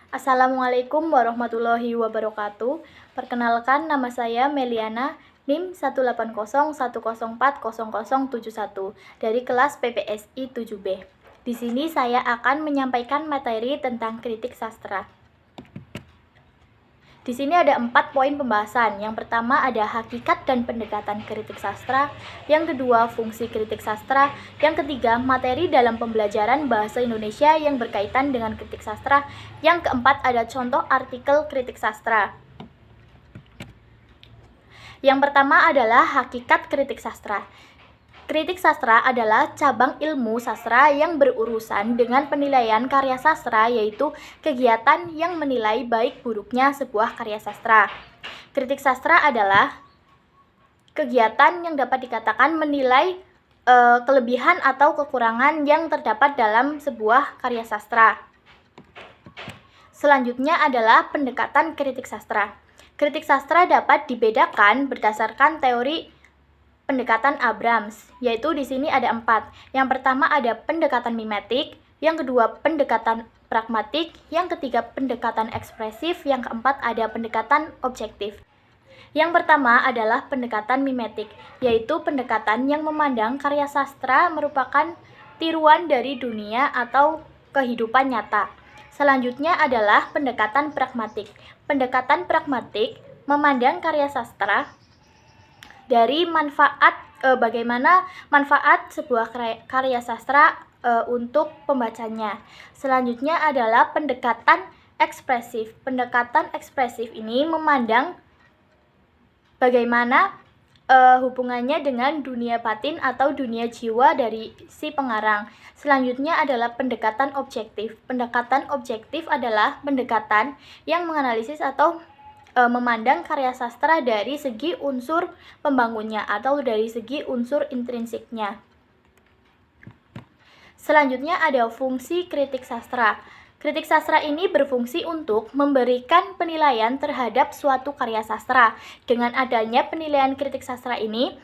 Assalamualaikum warahmatullahi wabarakatuh. Perkenalkan, nama saya Meliana, NIM 18010040071 dari kelas PPSI 7B. Di sini saya akan menyampaikan materi tentang kritik sastra. Di sini ada 4 poin pembahasan. Yang pertama ada hakikat dan pendekatan kritik sastra. Yang kedua, fungsi kritik sastra. Yang ketiga, materi dalam pembelajaran bahasa Indonesia yang berkaitan dengan kritik sastra. Yang keempat, ada contoh artikel kritik sastra. Yang pertama adalah hakikat kritik sastra. Kritik sastra adalah cabang ilmu sastra yang berurusan dengan penilaian karya sastra, yaitu kegiatan yang menilai baik buruknya sebuah karya sastra. Kritik sastra adalah kegiatan yang dapat dikatakan menilai kelebihan atau kekurangan yang terdapat dalam sebuah karya sastra. Selanjutnya adalah pendekatan kritik sastra. Kritik sastra dapat dibedakan berdasarkan teori pendekatan Abrams, yaitu di sini ada 4. Yang pertama ada pendekatan mimetik, yang kedua pendekatan pragmatik, yang ketiga pendekatan ekspresif, yang keempat ada pendekatan objektif. Yang pertama adalah pendekatan mimetik, yaitu pendekatan yang memandang karya sastra merupakan tiruan dari dunia atau kehidupan nyata. Selanjutnya adalah pendekatan pragmatik. Pendekatan pragmatik memandang karya sastra dari bagaimana manfaat sebuah karya sastra untuk pembacanya. Selanjutnya adalah pendekatan ekspresif. Pendekatan ekspresif ini memandang bagaimana hubungannya dengan dunia batin atau dunia jiwa dari si pengarang. Selanjutnya adalah pendekatan objektif. Pendekatan objektif adalah pendekatan yang menganalisis atau memandang karya sastra dari segi unsur pembangunnya atau dari segi unsur intrinsiknya. Selanjutnya ada fungsi kritik sastra. Kritik sastra ini berfungsi untuk memberikan penilaian terhadap suatu karya sastra. Dengan adanya penilaian kritik sastra ini,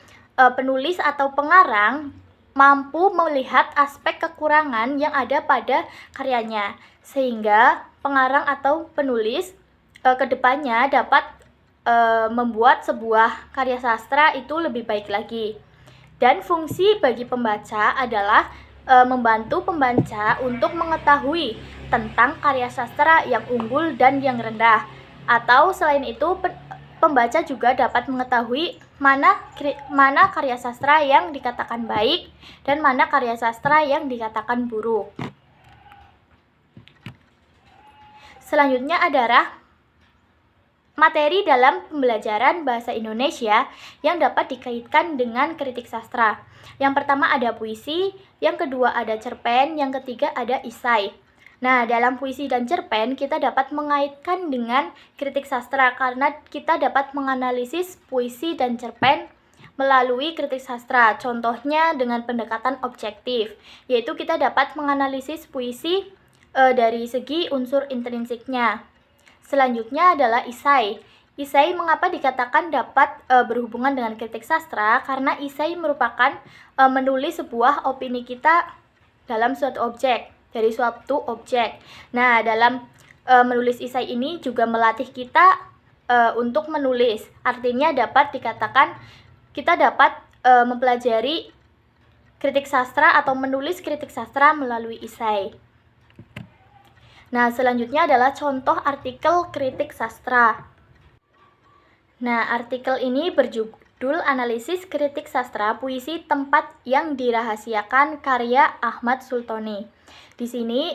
penulis atau pengarang mampu melihat aspek kekurangan yang ada pada karyanya, sehingga pengarang atau penulis kedepannya dapat membuat sebuah karya sastra itu lebih baik lagi. Dan fungsi bagi pembaca adalah membantu pembaca untuk mengetahui tentang karya sastra yang unggul dan yang rendah. Atau selain itu, pembaca juga dapat mengetahui mana karya sastra yang dikatakan baik dan mana karya sastra yang dikatakan buruk. Selanjutnya adalah materi dalam pembelajaran bahasa Indonesia yang dapat dikaitkan dengan kritik sastra. Yang pertama ada puisi, yang kedua ada cerpen, yang ketiga ada esai. Nah, dalam puisi dan cerpen kita dapat mengaitkan dengan kritik sastra karena kita dapat menganalisis puisi dan cerpen melalui kritik sastra. Contohnya dengan pendekatan objektif, yaitu kita dapat menganalisis puisi dari segi unsur intrinsiknya. Selanjutnya adalah esai. Esai mengapa dikatakan dapat berhubungan dengan kritik sastra? Karena esai merupakan menulis sebuah opini kita dalam suatu objek, dari suatu objek. Nah, dalam menulis esai ini juga melatih kita untuk menulis. Artinya dapat dikatakan kita dapat mempelajari kritik sastra atau menulis kritik sastra melalui esai. Nah, selanjutnya adalah contoh artikel kritik sastra. Nah, artikel ini berjudul Analisis Kritik Sastra Puisi Tempat yang Dirahasiakan karya Ahmad Sultoni. Di sini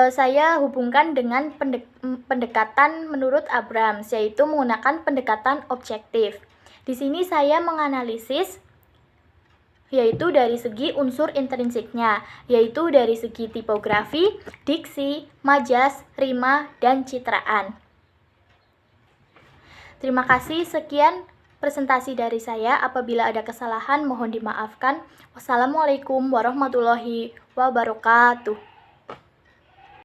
saya hubungkan dengan pendekatan menurut Abrams, yaitu menggunakan pendekatan objektif. Di sini saya menganalisis yaitu dari segi unsur intrinsiknya, yaitu dari segi tipografi, diksi, majas, rima, dan citraan. Terima kasih, sekian presentasi dari saya. Apabila ada kesalahan mohon dimaafkan. Wassalamualaikum warahmatullahi wabarakatuh.